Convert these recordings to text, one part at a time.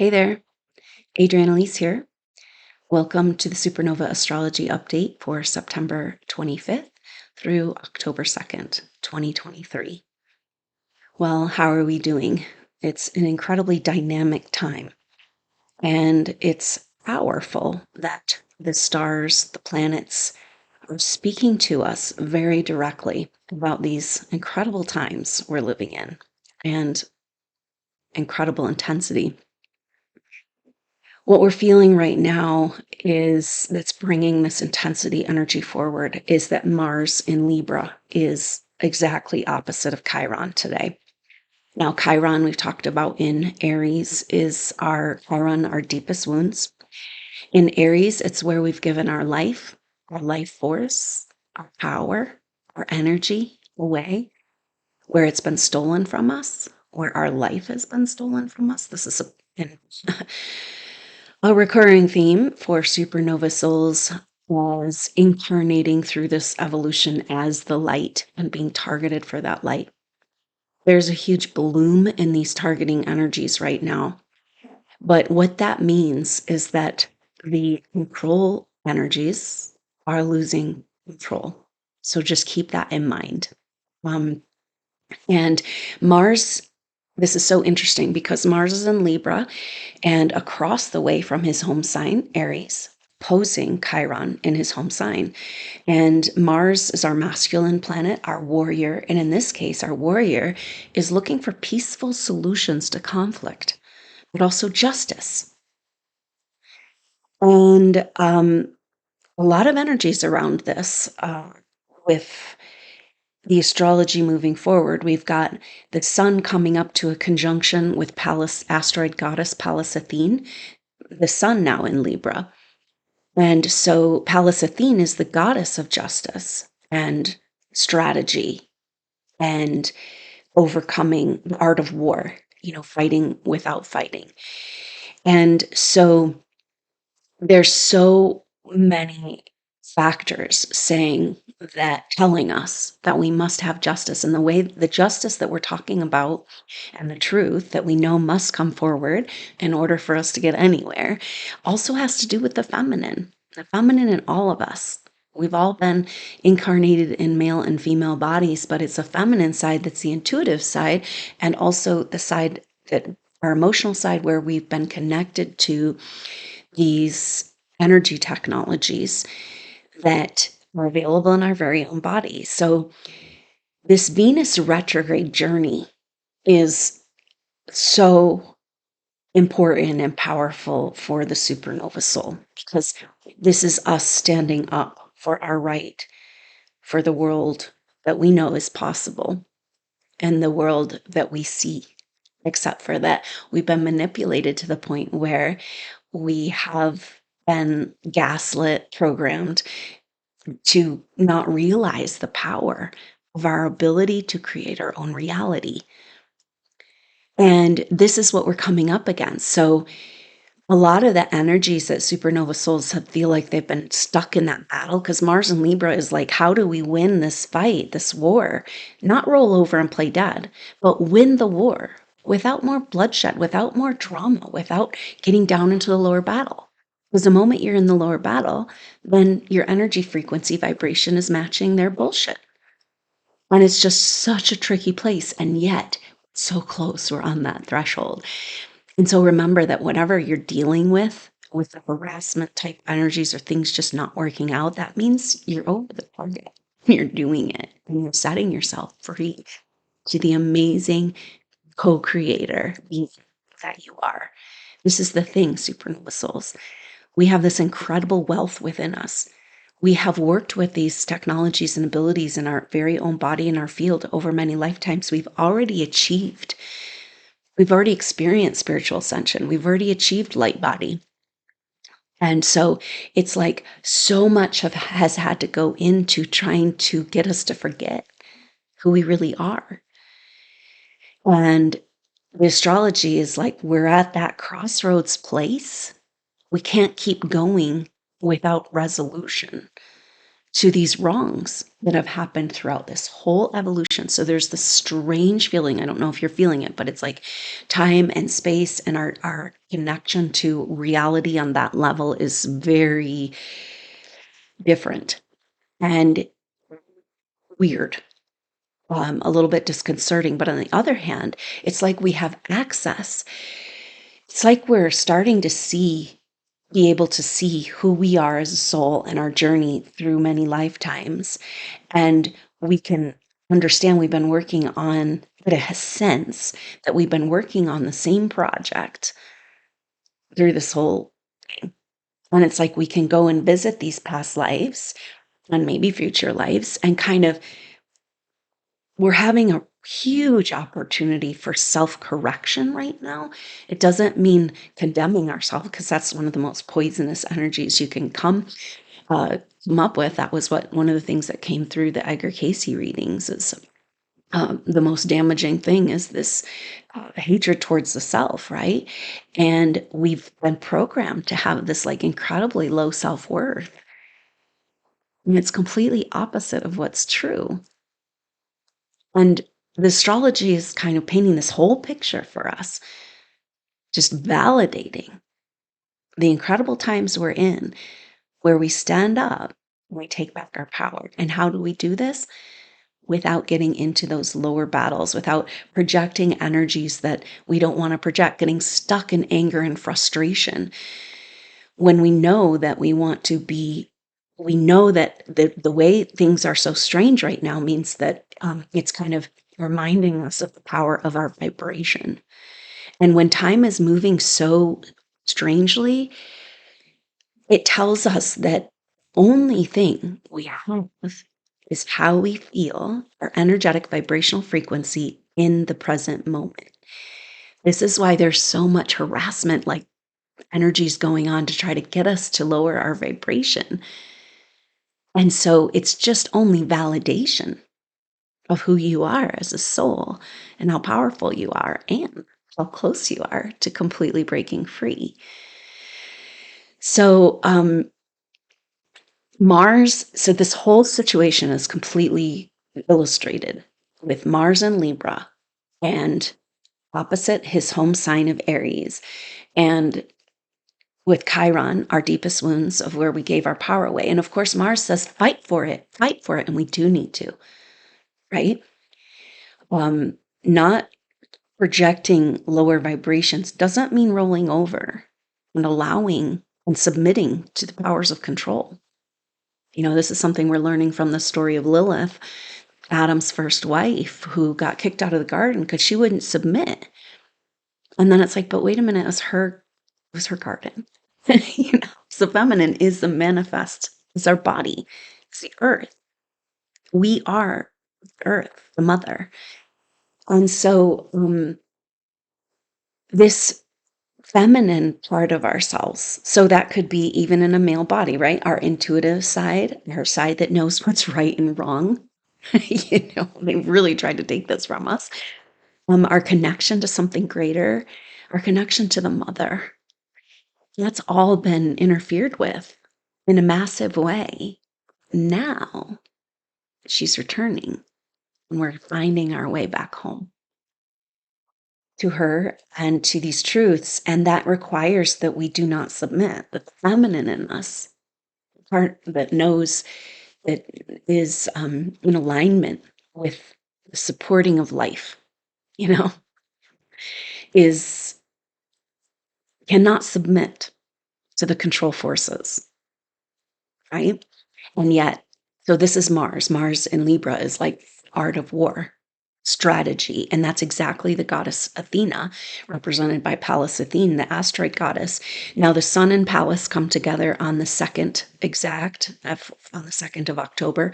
Hey there, Adrienne Elise here. Welcome to the SuperNova Astrology update for September 25th through October 2nd, 2023. Well, how are we doing? It's an incredibly dynamic time, and it's powerful that the stars, the planets, are speaking to us very directly about these incredible times we're living in and incredible intensity. What we're feeling right now is that's bringing this intensity energy forward is that Mars in Libra is exactly opposite of Chiron today. Now, Chiron, we've talked about in Aries, is our Chiron, our deepest wounds. In Aries, it's where we've given our life force, our power, our energy away, where it's been stolen from us, where our life has been stolen from us. This is a recurring theme for supernova souls was incarnating through this evolution as the light and being targeted for that light. There's a huge bloom in these targeting energies right now. But what that means is that the control energies are losing control. So just keep that in mind. Um, and Mars, this is so interesting because Mars is in Libra and across the way from his home sign, Aries, opposing Chiron in his home sign. And Mars is our masculine planet, our warrior. And in this case, our warrior is looking for peaceful solutions to conflict, but also justice. And a lot of energies around this with the astrology moving forward. We've got the sun coming up to a conjunction with Pallas, asteroid goddess Pallas Athene, the sun now in Libra. And so Pallas Athene is the goddess of justice and strategy and overcoming the art of war, fighting without fighting. And so there's so many factors telling us that we must have justice, and the justice that we're talking about and the truth that we know must come forward in order for us to get anywhere also has to do with the feminine in all of us. We've all been incarnated in male and female bodies, but it's a feminine side that's the intuitive side, and also the side that our emotional side where we've been connected to these energy technologies that are available in our very own body. So this Venus retrograde journey is so important and powerful for the supernova soul because this is us standing up for our right, for the world that we know is possible and the world that we see. Except for that, we've been manipulated to the point where we have been gaslit, programmed to not realize the power of our ability to create our own reality. And this is what we're coming up against. So a lot of the energies that supernova souls feel like they've been stuck in that battle because Mars and Libra is like, how do we win this fight, this war? Not roll over and play dead, but win the war without more bloodshed, without more drama, without getting down into the lower battle. Because the moment you're in the lower battle, then your energy frequency vibration is matching their bullshit. And it's just such a tricky place. And yet, so close, we're on that threshold. And so remember that whatever you're dealing with the harassment type energies or things just not working out, that means you're over the target. You're doing it and you're setting yourself free to the amazing co-creator being that you are. This is the thing, supernova souls. We have this incredible wealth within us. We have worked with these technologies and abilities in our very own body and our field over many lifetimes. We've already experienced spiritual ascension. We've already achieved light body. And so it's like so much has had to go into trying to get us to forget who we really are. And the astrology is like we're at that crossroads place. We can't keep going without resolution. to these wrongs that have happened throughout this whole evolution. So there's this strange feeling. I don't know if you're feeling it, but it's like time and space and our connection to reality on that level is very different and weird, a little bit disconcerting. But on the other hand, it's like we have access. It's like we're starting to be able to see who we are as a soul and our journey through many lifetimes. And we can understand we've been working on, get a sense that we've been working on the same project through this whole thing. And it's like we can go and visit these past lives and maybe future lives and kind of, we're having a huge opportunity for self-correction right now. It doesn't mean condemning ourselves, because that's one of the most poisonous energies you can come up with. That was one of the things that came through the Edgar Casey readings is the most damaging thing is this hatred towards the self, right? And we've been programmed to have this like incredibly low self-worth. And it's completely opposite of what's true. And the astrology is kind of painting this whole picture for us, just validating the incredible times we're in, where we stand up and we take back our power. And how do we do this? Without getting into those lower battles, without projecting energies that we don't want to project, getting stuck in anger and frustration. When we know that we want to be, we know that the way things are so strange right now means that it's kind of reminding us of the power of our vibration. And when time is moving so strangely, it tells us that only thing we have is how we feel, our energetic vibrational frequency in the present moment. This is why there's so much harassment, like energies going on to try to get us to lower our vibration. And so it's just only validation of who you are as a soul and how powerful you are and how close you are to completely breaking free. So, Mars, so this whole situation is completely illustrated with Mars and Libra and opposite his home sign of Aries. And with Chiron, our deepest wounds of where we gave our power away. And of course, Mars says, fight for it. And we do need to, right? Not projecting lower vibrations doesn't mean rolling over and allowing and submitting to the powers of control. You know, this is something we're learning from the story of Lilith, Adam's first wife, who got kicked out of the garden because she wouldn't submit. And then it's like, but wait a minute, it was her garden. You know, so feminine is the manifest, it's our body, it's the earth. We are earth, the mother. And so this feminine part of ourselves, so that could be even in a male body, right? Our intuitive side, our side that knows what's right and wrong. You know, they really tried to take this from us. Our connection to something greater, our connection to the mother, that's all been interfered with in a massive way. Now she's returning and we're finding our way back home to her and to these truths. And that requires that we do not submit. The feminine in us, the part that knows, that is in alignment with the supporting of life, you know, is cannot submit to the control forces, right? And yet, so this is Mars. Mars in Libra is like art of war, strategy. And that's exactly the goddess Athena, represented by Pallas Athene, the asteroid goddess. Now, the sun and Pallas come together on the 2nd on the 2nd of October.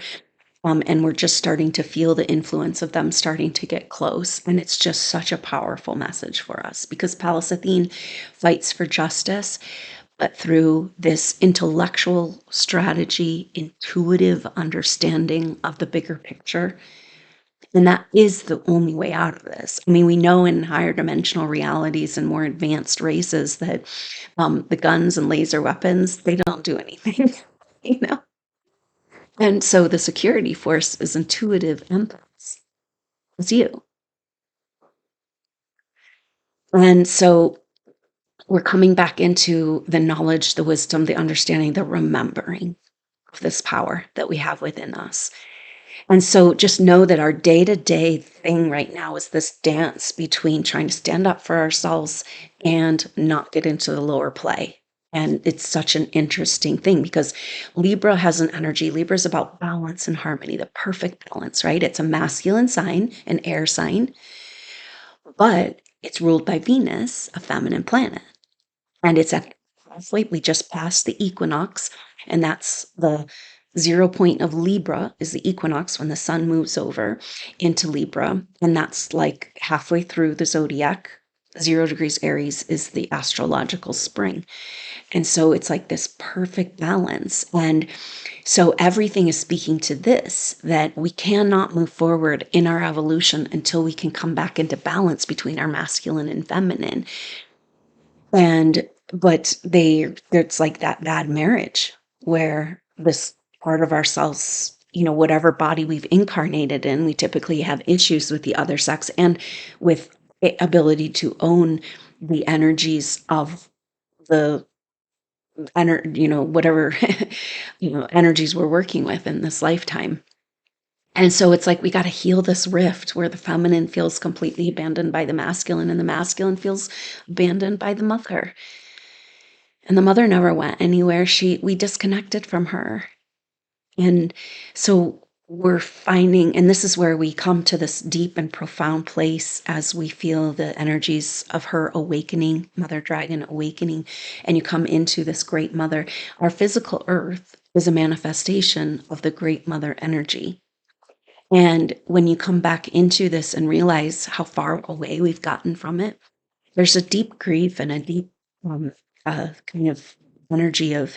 And we're just starting to feel the influence of them starting to get close. And it's just such a powerful message for us because Pallas Athene fights for justice, but through this intellectual strategy, intuitive understanding of the bigger picture. And that is the only way out of this. I mean, we know in higher dimensional realities and more advanced races that the guns and laser weapons, they don't do anything, you know? And so the security force is intuitive empaths. It's you. And so we're coming back into the knowledge, the wisdom, the understanding, the remembering of this power that we have within us. And so just know that our day-to-day thing right now is this dance between trying to stand up for ourselves and not get into the lower play. And it's such an interesting thing because Libra has an energy. Libra is about balance and harmony, the perfect balance, right? It's a masculine sign, an air sign, but it's ruled by Venus, a feminine planet. And it's at halfway, we just passed the equinox, and that's the 0 point of Libra is the equinox when the sun moves over into Libra, and that's like halfway through the zodiac. 0 degrees Aries is the astrological spring. And so it's like this perfect balance. And so everything is speaking to this, that we cannot move forward in our evolution until we can come back into balance between our masculine and feminine. And but it's like that bad marriage where this part of ourselves, whatever body we've incarnated in, we typically have issues with the other sex and with ability to own the energies of the whatever energies we're working with in this lifetime. And so it's like we got to heal this rift where the feminine feels completely abandoned by the masculine and the masculine feels abandoned by the mother. And the mother never went anywhere. We disconnected from her. And so we're finding, and this is where we come to this deep and profound place as we feel the energies of her awakening, Mother Dragon awakening, and you come into this great mother. Our physical earth is a manifestation of the great mother energy. And when you come back into this and realize how far away we've gotten from it, there's a deep grief and a deep kind of energy of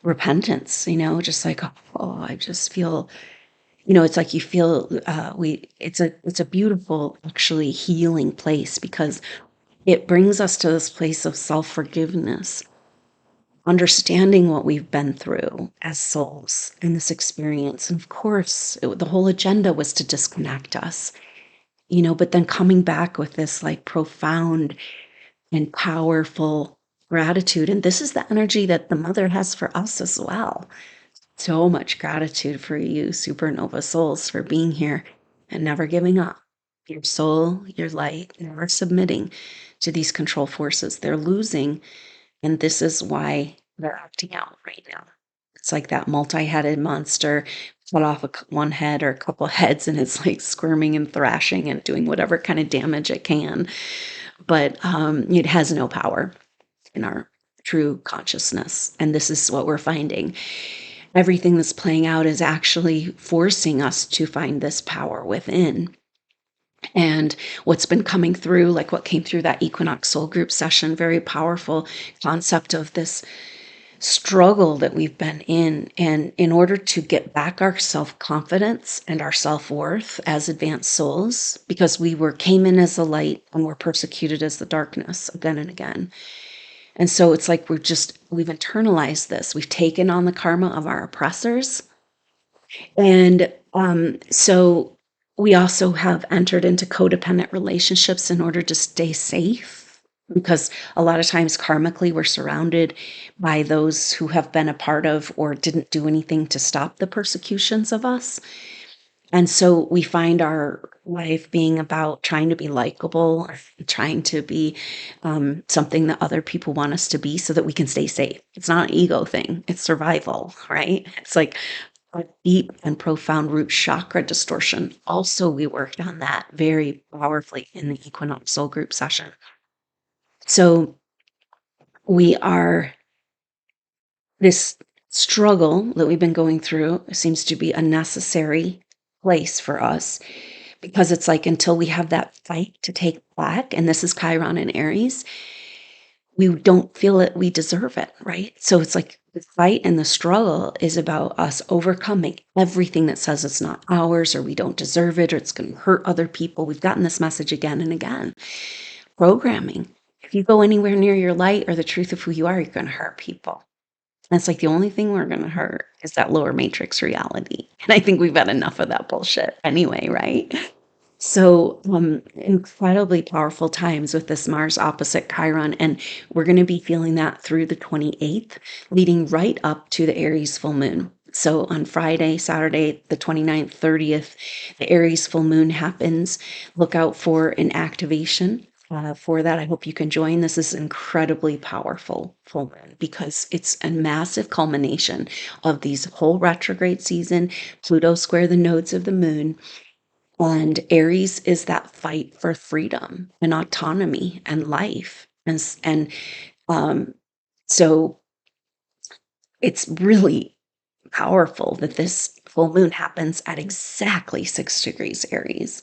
repentance, just like, oh, I just feel, it's like you feel it's a beautiful, actually healing place because it brings us to this place of self-forgiveness, understanding what we've been through as souls in this experience. And of course, the whole agenda was to disconnect us, but then coming back with this like profound and powerful gratitude. And this is the energy that the mother has for us as well. So much gratitude for you, supernova souls, for being here and never giving up. Your soul, your light, never submitting to these control forces. They're losing, and this is why they're acting out right now. It's like that multi-headed monster cut off one head or a couple heads, and it's like squirming and thrashing and doing whatever kind of damage it can. But it has no power in our true consciousness. And this is what we're finding. Everything that's playing out is actually forcing us to find this power within. And what's been coming through, like what came through that Equinox Soul Group session, very powerful concept of this struggle that we've been in. And in order to get back our self-confidence and our self-worth as advanced souls, because we came in as the light and were persecuted as the darkness again and again. And so it's like we've internalized this. We've taken on the karma of our oppressors. And so we also have entered into codependent relationships in order to stay safe, because a lot of times karmically we're surrounded by those who have been a part of or didn't do anything to stop the persecutions of us. And so we find our life being about trying to be likable, or trying to be something that other people want us to be so that we can stay safe. It's not an ego thing, it's survival, right? It's like a deep and profound root chakra distortion. Also, we worked on that very powerfully in the Equinox Soul Group session. So we are, this struggle that we've been going through seems to be a necessary place for us, because it's like until we have that fight to take back, and this is Chiron and Aries, we don't feel it, we deserve it, right? So it's like the fight and the struggle is about us overcoming everything that says it's not ours, or we don't deserve it, or it's going to hurt other people. We've gotten this message again and again. Programming. If you go anywhere near your light or the truth of who you are, you're going to hurt people. That's like the only thing we're gonna hurt is that lower matrix reality. And I think we've had enough of that bullshit anyway, right? So, incredibly powerful times with this Mars opposite Chiron, and we're going to be feeling that through the 28th, leading right up to the Aries full moon. So on Friday, Saturday, the 29th, 30th, the Aries full moon happens. Look out for an activation. For that, I hope you can join. This is incredibly powerful full moon because it's a massive culmination of these whole retrograde season, Pluto square the nodes of the moon, and Aries is that fight for freedom and autonomy and life. And so it's really powerful that this full moon happens at exactly 6 degrees Aries.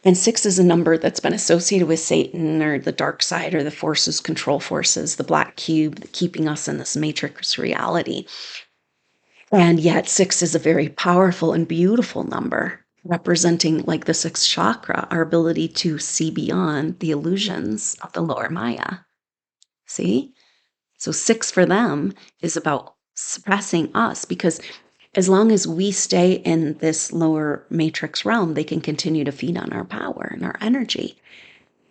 And 6 is a number that's been associated with Satan or the dark side or the forces, control forces, the black cube, keeping us in this matrix reality. And yet 6 is a very powerful and beautiful number, representing like the sixth chakra, our ability to see beyond the illusions of the lower Maya. See? So 6 for them is about suppressing us, because as long as we stay in this lower matrix realm, they can continue to feed on our power and our energy.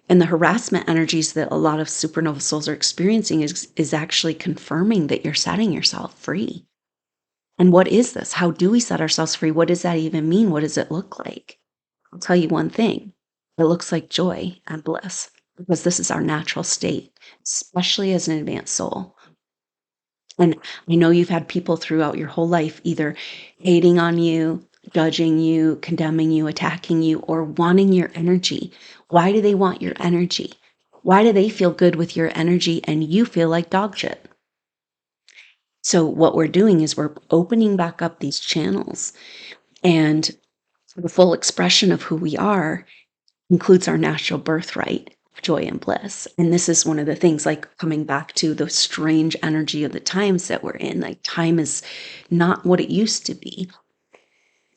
And the harassment energies that a lot of supernova souls are experiencing is actually confirming that you're setting yourself free. And what is this? How do we set ourselves free? What does that even mean? What does it look like? I'll tell you one thing. It looks like joy and bliss, because this is our natural state, especially as an advanced soul. And I know you've had people throughout your whole life either hating on you, judging you, condemning you, attacking you, or wanting your energy. Why do they want your energy? Why do they feel good with your energy and you feel like dog shit? So what we're doing is we're opening back up these channels, and the full expression of who we are includes our natural birthright, joy and bliss. And this is one of the things, like coming back to the strange energy of the times that we're in, like time is not what it used to be.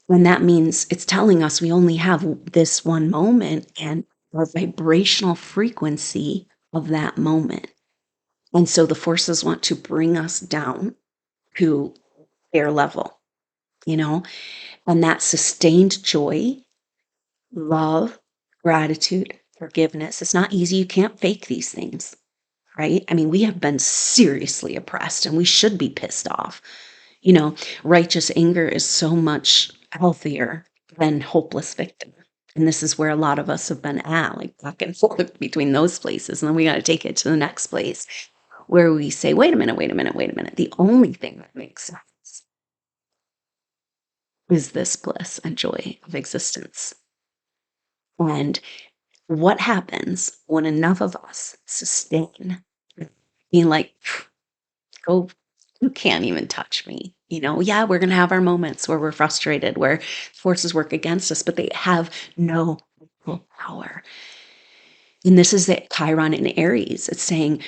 And that means it's telling us we only have this one moment and our vibrational frequency of that moment. And so the forces want to bring us down to their level, you know, and that sustained joy, love, gratitude, forgiveness. It's not easy. You can't fake these things, right? I mean, we have been seriously oppressed and we should be pissed off. You know, righteous anger is so much healthier than hopeless victim. And this is where a lot of us have been at, like back and forth between those places. And then we got to take it to the next place where we say, wait a minute, wait a minute, wait a minute. The only thing that makes sense is this bliss and joy of existence. And what happens when enough of us sustain being like, go, you can't even touch me? You know, yeah, we're going to have our moments where we're frustrated, where forces work against us, but they have no power. And this is the Chiron and Aries. It's saying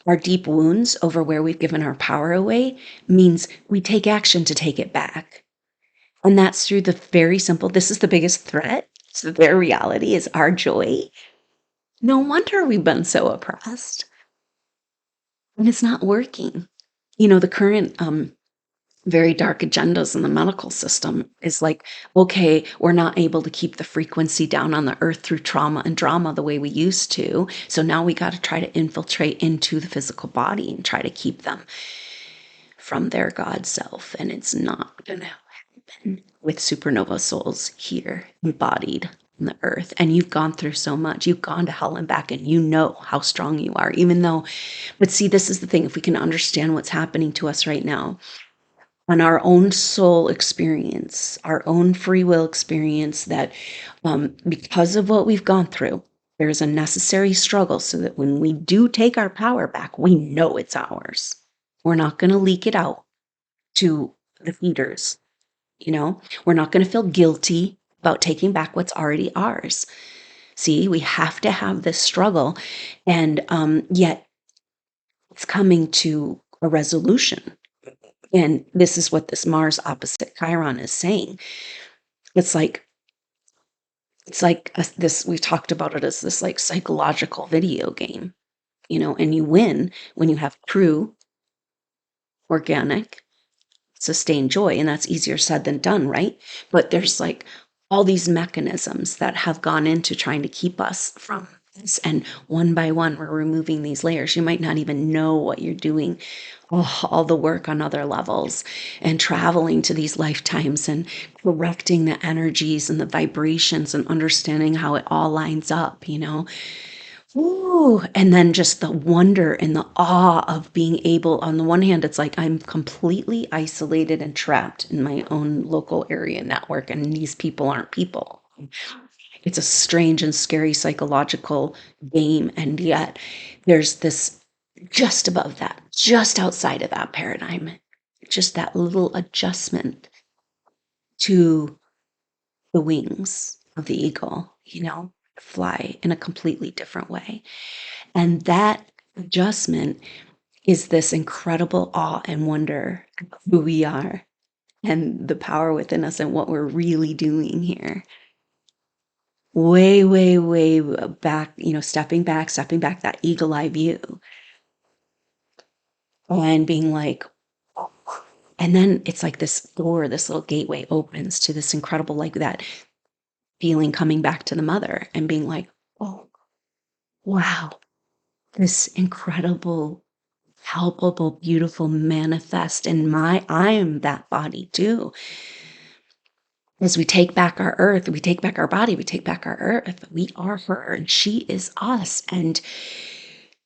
our deep wounds over where we've given our power away means we take action to take it back. And that's through the very simple, this is the biggest threat. So their reality is our joy. No wonder we've been so oppressed. And it's not working. You know, the current very dark agendas in the medical system is like, okay, we're not able to keep the frequency down on the earth through trauma and drama the way we used to. So now we got to try to infiltrate into the physical body and try to keep them from their God self. And it's not going to happen with supernova souls here embodied on the earth. And you've gone through so much. You've gone to hell and back, and you know how strong you are, even though, but see, this is the thing. If we can understand what's happening to us right now, on our own soul experience, our own free will experience, that because of what we've gone through, there's a necessary struggle so that when we do take our power back, we know it's ours. We're not going to leak it out to the feeders. You know, we're not going to feel guilty about taking back what's already ours. See, we have to have this struggle, and yet it's coming to a resolution. And this is what this Mars opposite Chiron is saying. It's like this, we talked about it as this like psychological video game, you know, and you win when you have true organic, sustained joy. And that's easier said than done, right? But there's like all these mechanisms that have gone into trying to keep us from this. And one by one, we're removing these layers. You might not even know what you're doing. Oh, all the work on other levels and traveling to these lifetimes and correcting the energies and the vibrations and understanding how it all lines up, you know? Ooh, and then just the wonder and the awe of being able, on the one hand, it's like I'm completely isolated and trapped in my own local area network, and these people aren't people. It's a strange and scary psychological game, and yet there's this just above that, just outside of that paradigm, just that little adjustment to the wings of the eagle, you know, fly in a completely different way. And that adjustment is this incredible awe and wonder of who we are and the power within us and what we're really doing here. Way, way, way back, you know, stepping back, that eagle eye view and being like, oh. And then it's like this door, this little gateway opens to this incredible, like that feeling coming back to the mother and being like, oh, wow, this incredible, palpable, beautiful manifest in I am that body too. As we take back our earth, we take back our body, we take back our earth. We are her and she is us. And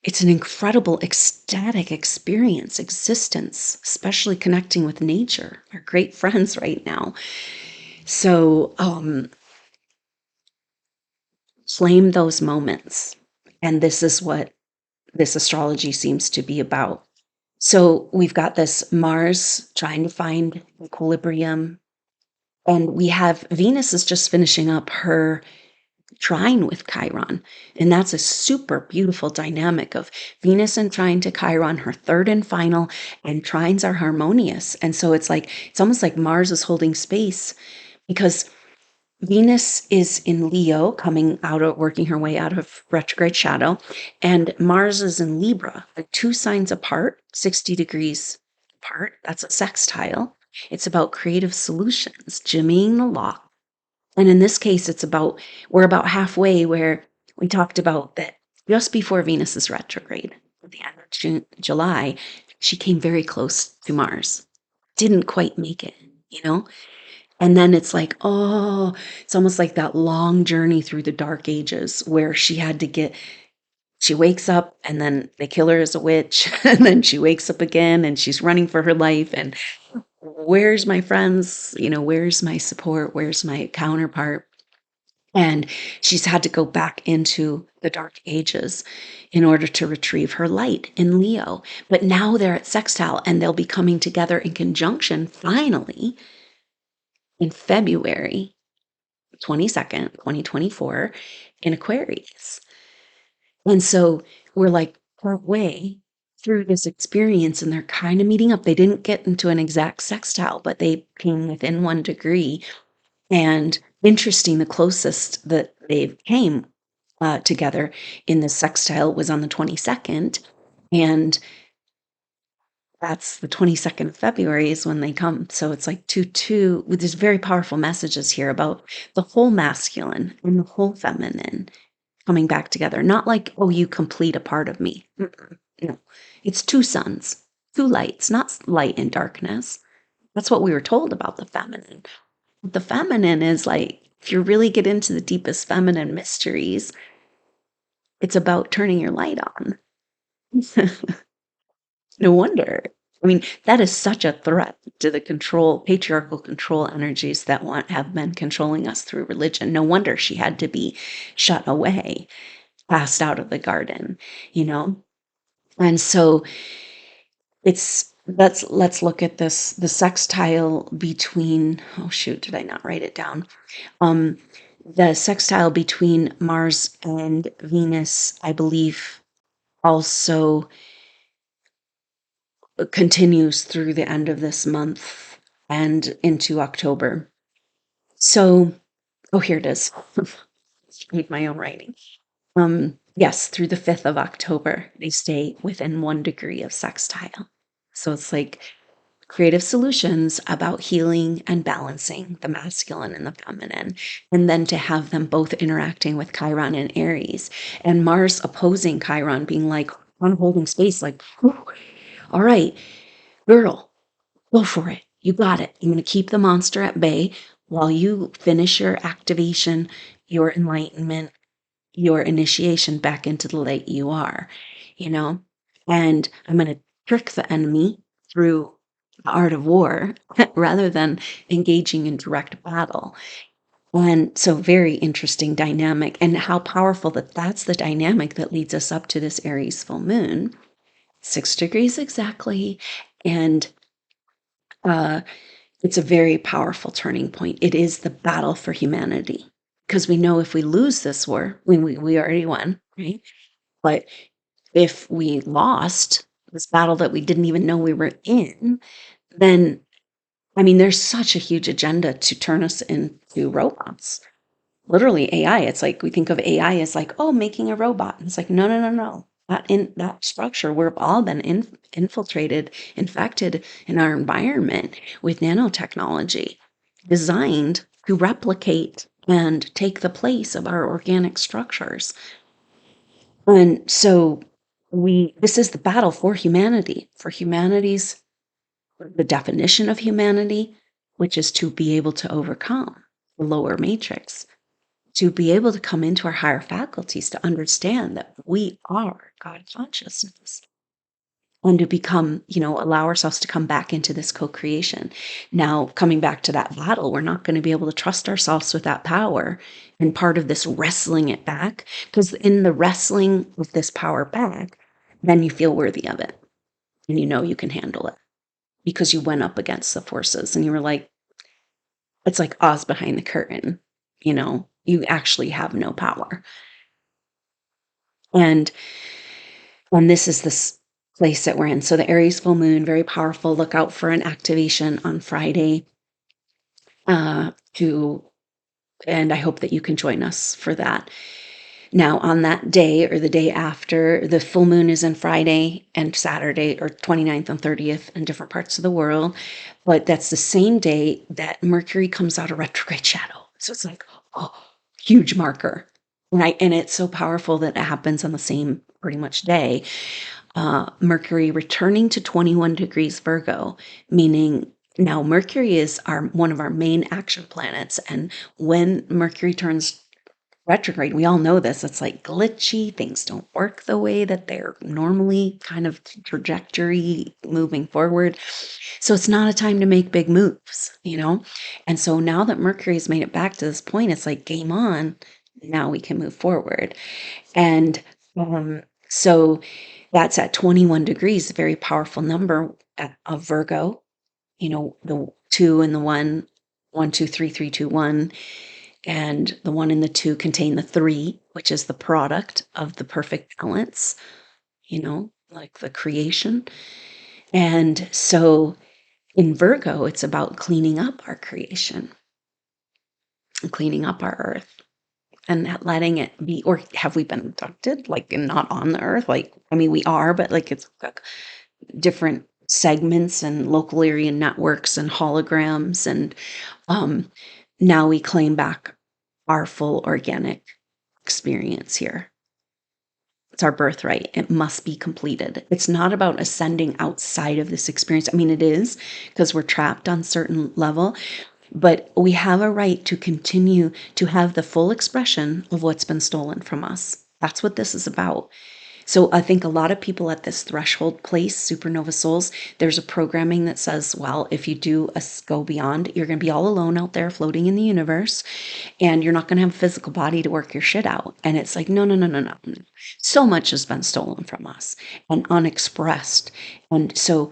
it's an incredible, ecstatic experience, existence, especially connecting with nature, our great friends right now. So, claim those moments. And this is what this astrology seems to be about. So we've got this Mars trying to find equilibrium, and we have Venus is just finishing up her trine with Chiron. And that's a super beautiful dynamic of Venus and trine to Chiron, her third and final, and trines are harmonious. And so it's like, it's almost like Mars is holding space because Venus is in Leo, coming out of working her way out of retrograde shadow, and Mars is in Libra. They're two signs apart, 60 degrees apart. That's a sextile. It's about creative solutions, jimmying the lock. And in this case, we're about halfway where we talked about that just before Venus's retrograde, at the end of July, she came very close to Mars. Didn't quite make it, you know? And then it's like, oh, it's almost like that long journey through the dark ages where she wakes up and then they kill her as a witch. And then she wakes up again and she's running for her life. And where's my friends? You know, where's my support? Where's my counterpart? And she's had to go back into the dark ages in order to retrieve her light in Leo. But now they're at sextile and they'll be coming together in conjunction finally in February 22nd, 2024 in Aquarius. And so we're like partway through this experience and they're kind of meeting up. They didn't get into an exact sextile, but they came within 1 degree. And interesting, the closest that they came together in the sextile was on the 22nd. And that's the 22nd of February is when they come. So it's like 2 with these very powerful messages here about the whole masculine and the whole feminine coming back together. Not like, oh, you complete a part of me. Mm-mm. No, it's two suns, two lights, not light and darkness. That's what we were told about the feminine. The feminine is like, if you really get into the deepest feminine mysteries, it's about turning your light on. No wonder. I mean, that is such a threat to the patriarchal control energies that have been controlling us through religion. No wonder she had to be shut away, cast out of the garden, you know? And so let's look at this, the sextile between, oh shoot, did I not write it down? Um, the sextile between Mars and Venus, I believe, also continues through the end of this month and into October. So, oh, here it is. Read my own writing. Yes, through the 5th of October, they stay within 1 degree of sextile. So it's like creative solutions about healing and balancing the masculine and the feminine, and then to have them both interacting with Chiron and Aries, and Mars opposing Chiron, being like on holding space, like, "Whew, all right, girl, go for it. You got it. I'm going to keep the monster at bay while you finish your activation, your enlightenment, your initiation back into the light you are, you know? And I'm going to trick the enemy through the art of war rather than engaging in direct battle." And so, very interesting dynamic, and how powerful that that's the dynamic that leads us up to this Aries full moon, 6 degrees exactly. And uh, it's a very powerful turning point. It is the battle for humanity, because we know if we lose this war, we already won, right? But if we lost this battle that we didn't even know we were in, then, I mean, there's such a huge agenda to turn us into robots. Literally AI. It's like we think of AI as like, oh, making a robot. And it's like, no, no, no, no. Not in that structure. We've all been infiltrated, infected in our environment with nanotechnology designed to replicate and take the place of our organic structures. And so this is the battle for humanity, for humanity's, the definition of humanity, which is to be able to overcome the lower matrix, to be able to come into our higher faculties, to understand that we are God consciousness, and to become, allow ourselves to come back into this co-creation. Now, coming back to that battle, we're not going to be able to trust ourselves with that power. And part of this wrestling it back, because in the wrestling of this power back, then you feel worthy of it and you know you can handle it because you went up against the forces and you were like, it's like Oz behind the curtain, you actually have no power. And this is this place that we're in. So the Aries full moon, very powerful. Look out for an activation on Friday. To And I hope that you can join us for that. Now, on that day or the day after, the full moon is on Friday and Saturday, or 29th and 30th in different parts of the world. But that's the same day that Mercury comes out of retrograde shadow. So it's like, oh, huge marker. Right. And it's so powerful that it happens on the same pretty much day. Mercury returning to 21 degrees Virgo, meaning now Mercury is one of our main action planets. And when Mercury turns retrograde, we all know this, it's like glitchy, things don't work the way that they're normally kind of trajectory moving forward. So it's not a time to make big moves. And so now that Mercury's made it back to this point, it's like game on. Now we can move forward. And so that's at 21 degrees, a very powerful number of Virgo, the 2 and the 1, 1, 2, 3, 3, 2, 1. And the 1 and the 2 contain the 3, which is the product of the perfect balance, like the creation. And so in Virgo, it's about cleaning up our creation, cleaning up our earth, and not letting it be. Or have we been abducted, like, and not on the earth? Like, I mean, we are, but like it's like different segments and local area networks and holograms. And now we claim back our full organic experience here. It's our birthright. It must be completed. It's not about ascending outside of this experience. I mean, it is, because we're trapped on certain level, but we have a right to continue to have the full expression of what's been stolen from us. That's what this is about. So I think a lot of people at this threshold place, SuperNova souls, there's a programming that says, well, if you do go beyond, you're going to be all alone out there floating in the universe, and you're not going to have a physical body to work your shit out. And it's like, no, no, no, no, no. So much has been stolen from us and unexpressed. And so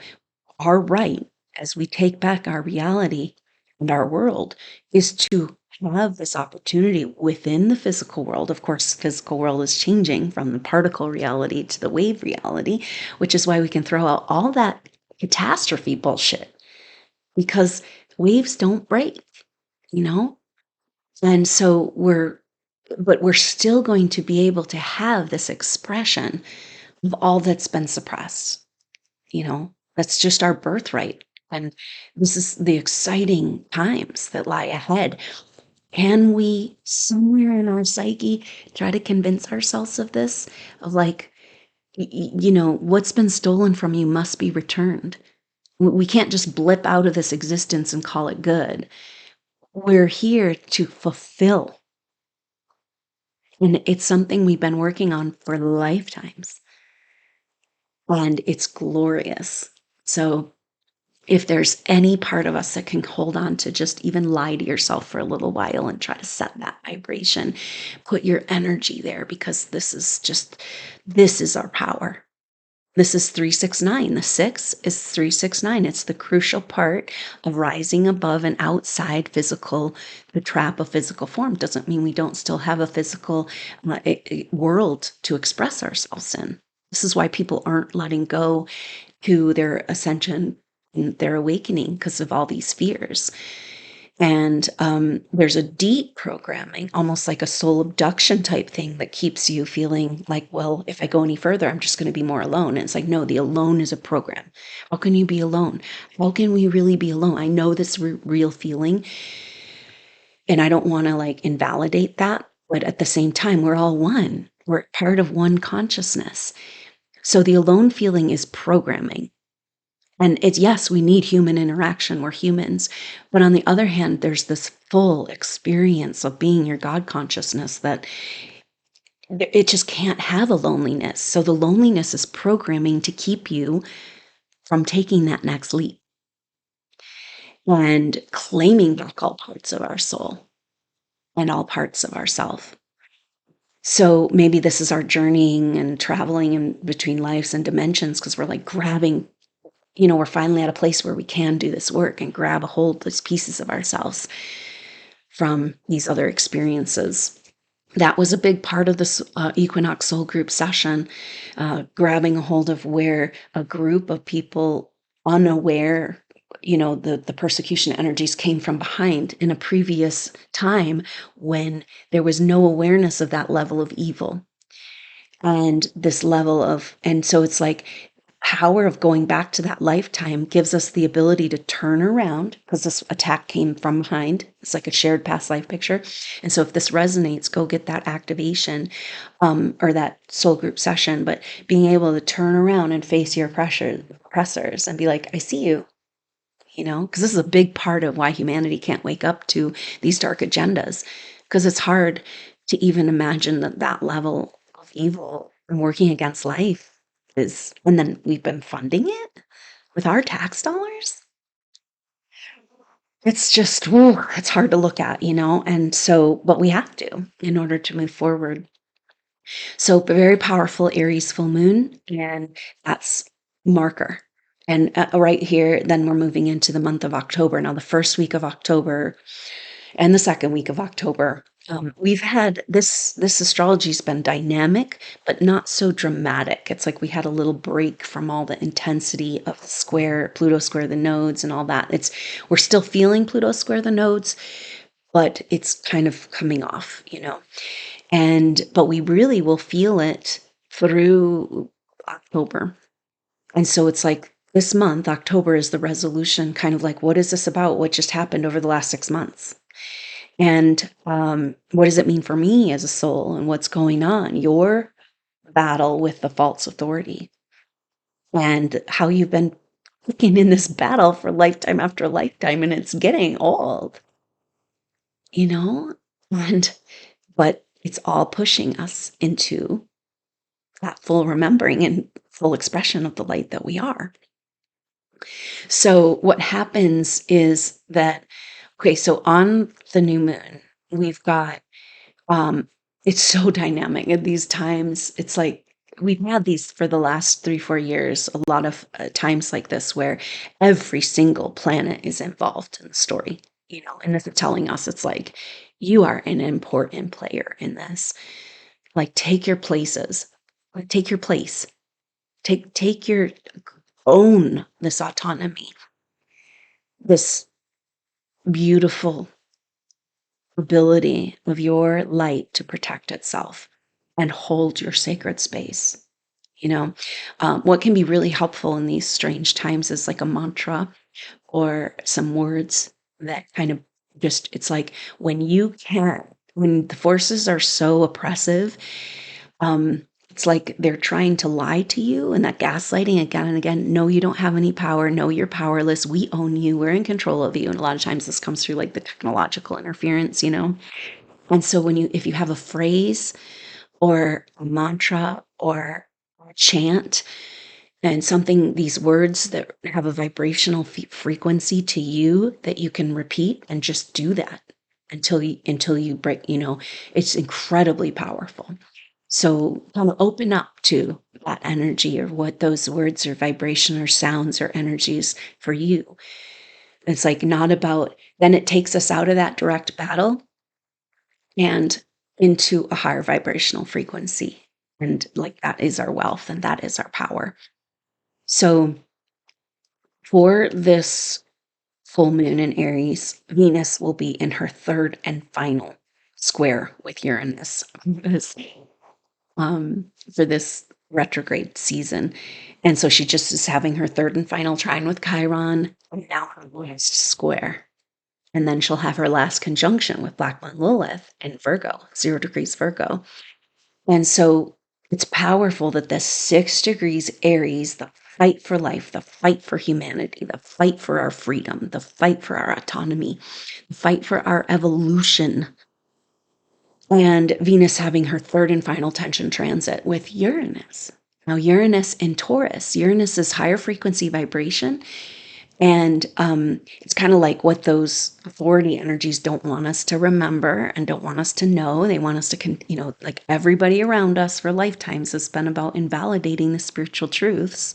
our right, as we take back our reality and our world, is to have this opportunity within the physical world. Of course, the physical world is changing from the particle reality to the wave reality, which is why we can throw out all that catastrophe bullshit, because waves don't break, you know? And so we're still going to be able to have this expression of all that's been suppressed, you know? That's just our birthright. And this is the exciting times that lie ahead. Can we, somewhere in our psyche, try to convince ourselves of this? Of like, what's been stolen from you must be returned. We can't just blip out of this existence and call it good. We're here to fulfill. And it's something we've been working on for lifetimes. And it's glorious. So if there's any part of us that can hold on to just even lie to yourself for a little while and try to set that vibration, put your energy there, because this is our power. This is 369. The 6 is 369. It's the crucial part of rising above and outside the trap of physical form. Doesn't mean we don't still have a physical world to express ourselves in. This is why people aren't letting go to their ascension and their awakening, because of all these fears. And there's a deep programming, almost like a soul abduction type thing, that keeps you feeling like, well, if I go any further, I'm just going to be more alone. And it's like, no, the alone is a program. How can you be alone? How can we really be alone? I know this real feeling, and I don't want to like invalidate that. But at the same time, we're all one. We're part of one consciousness. So the alone feeling is programming. And it's, yes, we need human interaction. We're humans. But on the other hand, there's this full experience of being your God consciousness that it just can't have a loneliness. So the loneliness is programming to keep you from taking that next leap and claiming back all parts of our soul and all parts of ourself. So maybe this is our journeying and traveling in between lives and dimensions, because we're like grabbing, we're finally at a place where we can do this work and grab a hold of these pieces of ourselves from these other experiences. That was a big part of this Equinox Soul Group session, grabbing a hold of where a group of people unaware, the persecution energies came from behind in a previous time when there was no awareness of that level of evil. And this level of, and so it's like, power of going back to that lifetime gives us the ability to turn around, because this attack came from behind. It's like a shared past life picture. And so if this resonates, go get that activation or that soul group session. But being able to turn around and face your oppressors and be like, I see you, because this is a big part of why humanity can't wake up to these dark agendas, because it's hard to even imagine that level of evil and working against life is, and then we've been funding it with our tax dollars. It's just, it's hard to look at, and so, but we have to in order to move forward. So very powerful Aries full moon, and that's marker. And right here, then we're moving into the month of October. Now, the first week of October and the second week of October, we've had this astrology's been dynamic, but not so dramatic. It's like we had a little break from all the intensity of Pluto square the nodes and all that. We're still feeling Pluto square the nodes, but it's kind of coming off, but we really will feel it through October. And so it's like this month, October, is the resolution, kind of like, what is this about? What just happened over the last 6 months? And what does it mean for me as a soul, and what's going on? Your battle with the false authority, and how you've been looking in this battle for lifetime after lifetime, and it's getting old, and but it's all pushing us into that full remembering and full expression of the light that we are. So what happens is that, okay, so on the new moon, we've got, it's so dynamic at these times. It's like we've had these for the last 3-4 years, a lot of times like this, where every single planet is involved in the story, and this is telling us, it's like, you are an important player in this. Like, take your places, like, take your place, take your, own this autonomy, this beautiful ability of your light to protect itself and hold your sacred space, You know, what can be really helpful in these strange times is like a mantra or some words that kind of just, it's like when the forces are so oppressive, it's like they're trying to lie to you, and that gaslighting again and again. No, you don't have any power. No, you're powerless. We own you. We're in control of you. And a lot of times this comes through like the technological interference, you know? And so if you have a phrase or a mantra or a chant and something, these words that have a vibrational frequency to you that you can repeat and just do that until you break, you know, it's incredibly powerful. So kind of open up to that energy or what those words or vibration or sounds or energies for you. It's like not about, then it takes us out of that direct battle and into a higher vibrational frequency. And like that is our wealth and that is our power. So for this full moon in Aries, Venus will be in her third and final square with Uranus for this retrograde season. And so she just is having her third and final trine with Chiron, and now her last square. And then she'll have her last conjunction with Black Moon Lilith in Virgo, 0 degrees Virgo. And so it's powerful that the 6 degrees Aries, the fight for life, the fight for humanity, the fight for our freedom, the fight for our autonomy, the fight for our evolution, and Venus having her third and final tension transit with Uranus. Now, Uranus in Taurus, Uranus is higher frequency vibration. And it's kind of like what those authority energies don't want us to remember and don't want us to know. They want us to, you know, like everybody around us for lifetimes has been about invalidating the spiritual truths,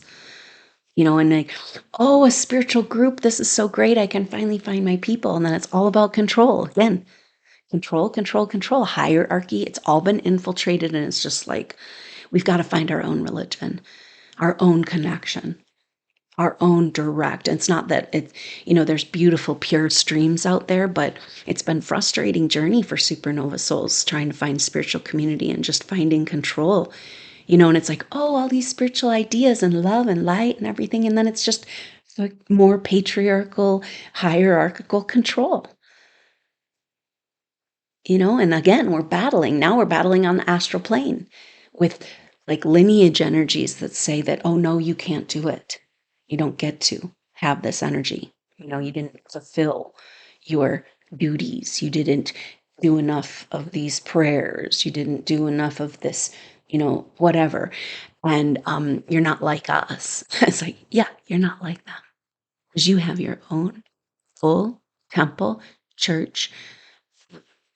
you know, and like, oh, a spiritual group, this is so great. I can finally find my people. And then it's all about control. Again, control, control, control, hierarchy. It's all been infiltrated. And it's just like, we've got to find our own religion, our own connection, our own direct. It's not that it, you know, there's beautiful pure streams out there, but it's been frustrating journey for supernova souls trying to find spiritual community and just finding control, you know. And it's like, oh, all these spiritual ideas and love and light and everything, and then it's just like more patriarchal, hierarchical control, you know. And again, we're battling on the astral plane with like lineage energies that say that, oh no, you can't do it, you don't get to have this energy, you know, you didn't fulfill your duties, you didn't do enough of these prayers, you didn't do enough of this, you know, whatever. And you're not like us. It's like, yeah, you're not like them because you have your own full temple church.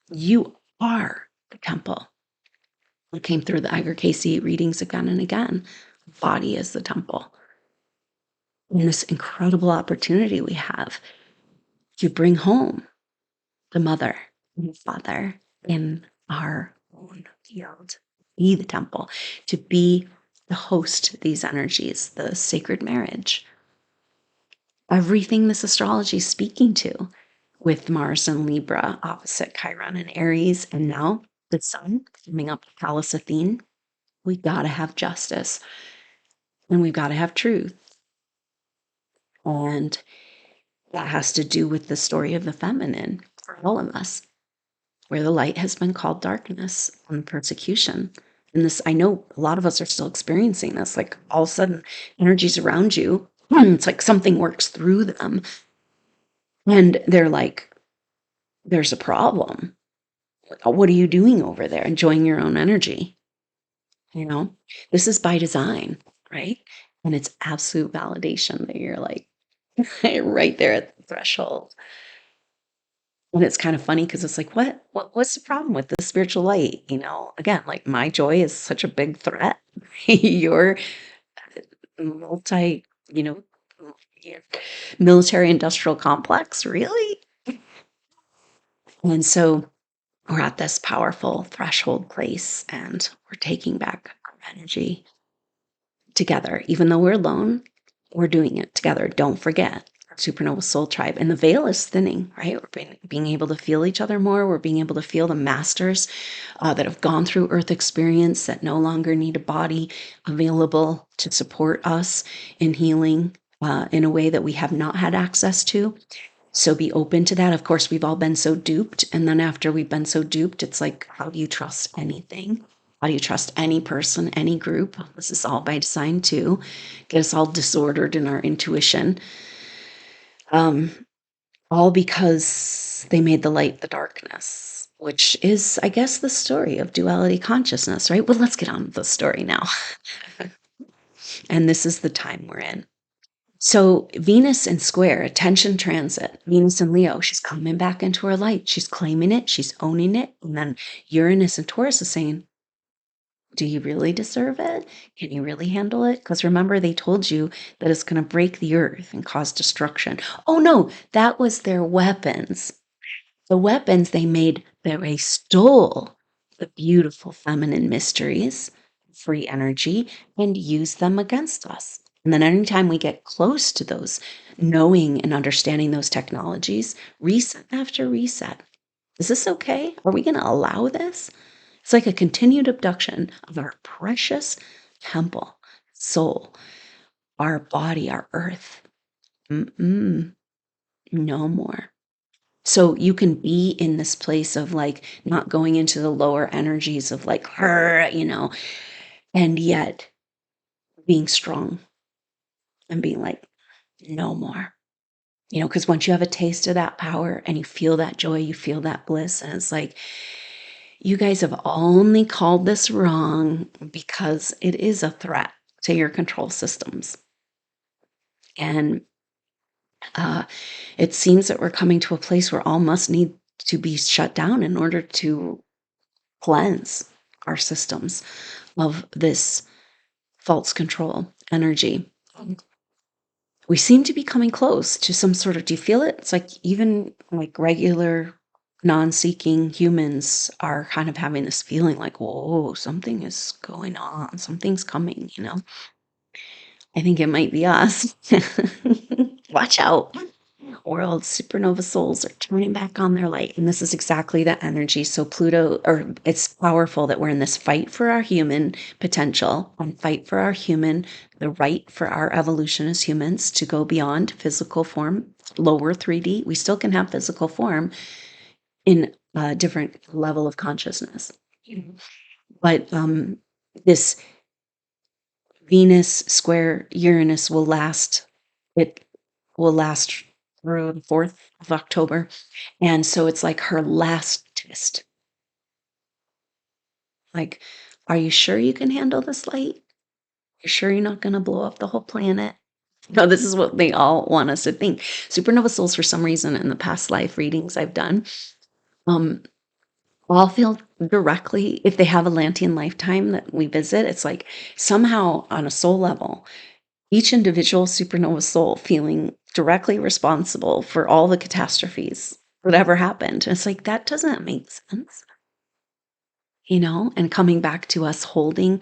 You are the temple. It came through the Iger Casey readings again and again. Body is the temple. And this incredible opportunity we have to bring home the mother and the father in our own field, be the temple, to be the host these energies, the sacred marriage. Everything this astrology is speaking to with Mars and Libra opposite Chiron and Aries, and now the sun coming up to Pallas Athene. We got to have justice and we've got to have truth. And that has to do with the story of the feminine for all of us, where the light has been called darkness and persecution. And this, I know a lot of us are still experiencing this, like all of a sudden energies around you, it's like something works through them. And they're like, there's a problem. What are you doing over there? Enjoying your own energy. You know, this is by design, right? And it's absolute validation that you're like right there at the threshold. And it's kind of funny because it's like, what's the problem with the spiritual light? You know, again, like my joy is such a big threat. Your multi, you know, your military industrial complex, really? And so we're at this powerful threshold place and we're taking back our energy together. Even though we're alone, we're doing it together. Don't forget, our Supernova Soul Tribe. And the veil is thinning, right? We're being able to feel each other more. We're being able to feel the masters that have gone through Earth experience that no longer need a body available to support us in healing in a way that we have not had access to. So be open to that. Of course, we've all been so duped. And then after we've been so duped, it's like, how do you trust anything? How do you trust any person, any group? This is all by design too. Get us all disordered in our intuition. All because they made the light the darkness, which is, I guess, the story of duality consciousness, right? Well, let's get on with the story now. And this is the time we're in. So Venus in square, attention transit, Venus in Leo, she's coming back into her light. She's claiming it. She's owning it. And then Uranus and Taurus is saying, do you really deserve it? Can you really handle it? Because remember, they told you that it's going to break the earth and cause destruction. Oh no, that was their weapons. The weapons they made, they stole the beautiful feminine mysteries, free energy, and used them against us. And then anytime we get close to those, knowing and understanding those technologies, reset after reset. Is this okay? Are we going to allow this? It's like a continued abduction of our precious temple, soul, our body, our earth. No more. So you can be in this place of like not going into the lower energies of like her, and yet being strong and being like, no more. Because once you have a taste of that power and you feel that joy, you feel that bliss, and it's like, you guys have only called this wrong because it is a threat to your control systems. And it seems that we're coming to a place where all must need to be shut down in order to cleanse our systems of this false control energy. We seem to be coming close to some sort of, do you feel it? It's like even like regular non-seeking humans are kind of having this feeling like, whoa, something is going on, something's coming. I think it might be us. Watch out. World supernova souls are turning back on their light. And this is exactly that energy. So Pluto, or it's powerful that we're in this fight for our human potential and fight for our human, the right for our evolution as humans to go beyond physical form, lower 3D. We still can have physical form in a different level of consciousness. But this Venus square Uranus will last. It will last through the 4th of October. And so it's like her last test. Like, are you sure you can handle this light? You sure you're not going to blow up the whole planet? No, this is what they all want us to think. Supernova souls, for some reason, in the past life readings I've done, all feel directly, if they have a Lantean lifetime that we visit, it's like somehow on a soul level, each individual supernova soul feeling directly responsible for all the catastrophes that ever happened. And it's like, that doesn't make sense, and coming back to us holding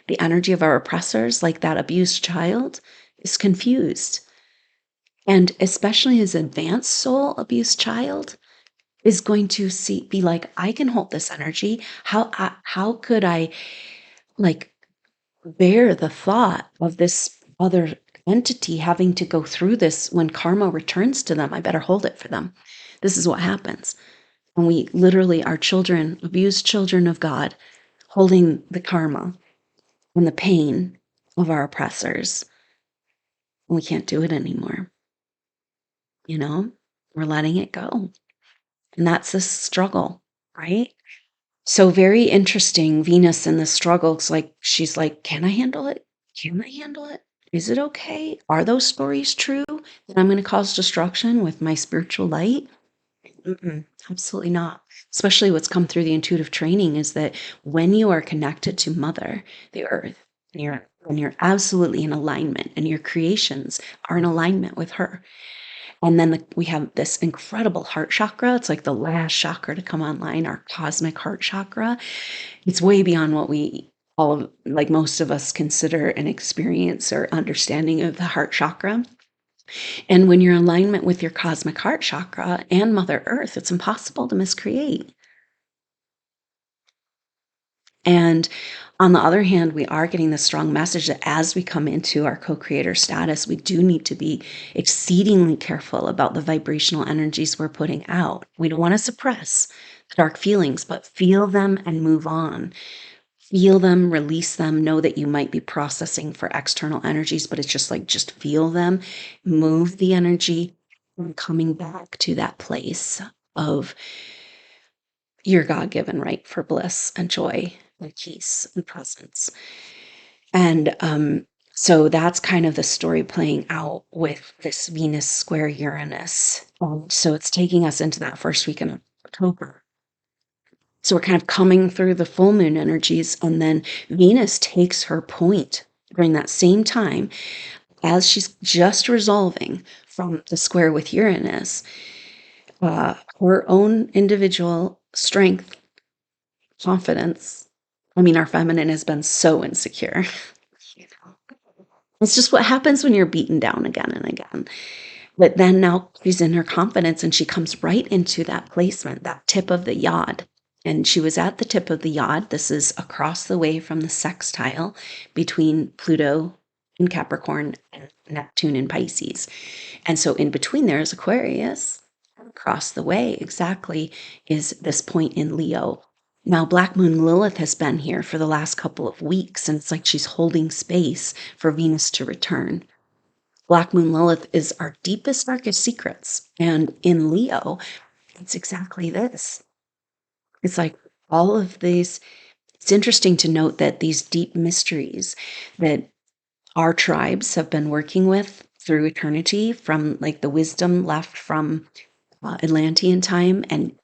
the energy of our oppressors, like that abused child is confused. And especially as advanced soul abused child is going to be like, I can hold this energy. How could I like bear the thought of this other entity having to go through this when karma returns to them? I better hold it for them. This is what happens when we literally are children, abused children of God, holding the karma and the pain of our oppressors. We can't do it anymore. We're letting it go. And that's the struggle, right? So very interesting. Venus in the struggle. It's like, she's like, can I handle it? Can I handle it? Is it okay? Are those stories true that I'm going to cause destruction with my spiritual light? Absolutely not. Especially what's come through the intuitive training is that when you are connected to Mother, the Earth, and you're absolutely in alignment, and your creations are in alignment with her. And then we have this incredible heart chakra. It's like the last chakra to come online, our cosmic heart chakra. It's way beyond what like most of us consider an experience or understanding of the heart chakra. And when you're in alignment with your cosmic heart chakra and Mother Earth, it's impossible to miscreate. And on the other hand, we are getting the strong message that as we come into our co-creator status, we do need to be exceedingly careful about the vibrational energies we're putting out. We don't want to suppress the dark feelings, but feel them and move on. Feel them, release them, know that you might be processing for external energies, but it's just like, just feel them, move the energy, and coming back to that place of your God-given right for bliss and joy and peace and presence. And so that's kind of the story playing out with this Venus square Uranus. So it's taking us into that first week in October. So we're kind of coming through the full moon energies, and then Venus takes her point during that same time as she's just resolving from the square with Uranus. Her own individual strength, confidence. I mean, our feminine has been so insecure. You know, it's just what happens when you're beaten down again and again. But then now she's in her confidence and she comes right into that placement, that tip of the yod. And she was at the tip of the yod. This is across the way from the sextile between Pluto in Capricorn and Neptune in Pisces. And so in between there is Aquarius. Across the way exactly is this point in Leo. Now, Black Moon Lilith has been here for the last couple of weeks, and it's like she's holding space for Venus to return. Black Moon Lilith is our deepest, darkest secrets. And in Leo, it's exactly this. It's like all of these, it's interesting to note that these deep mysteries that our tribes have been working with through eternity, from like the wisdom left from Atlantean time and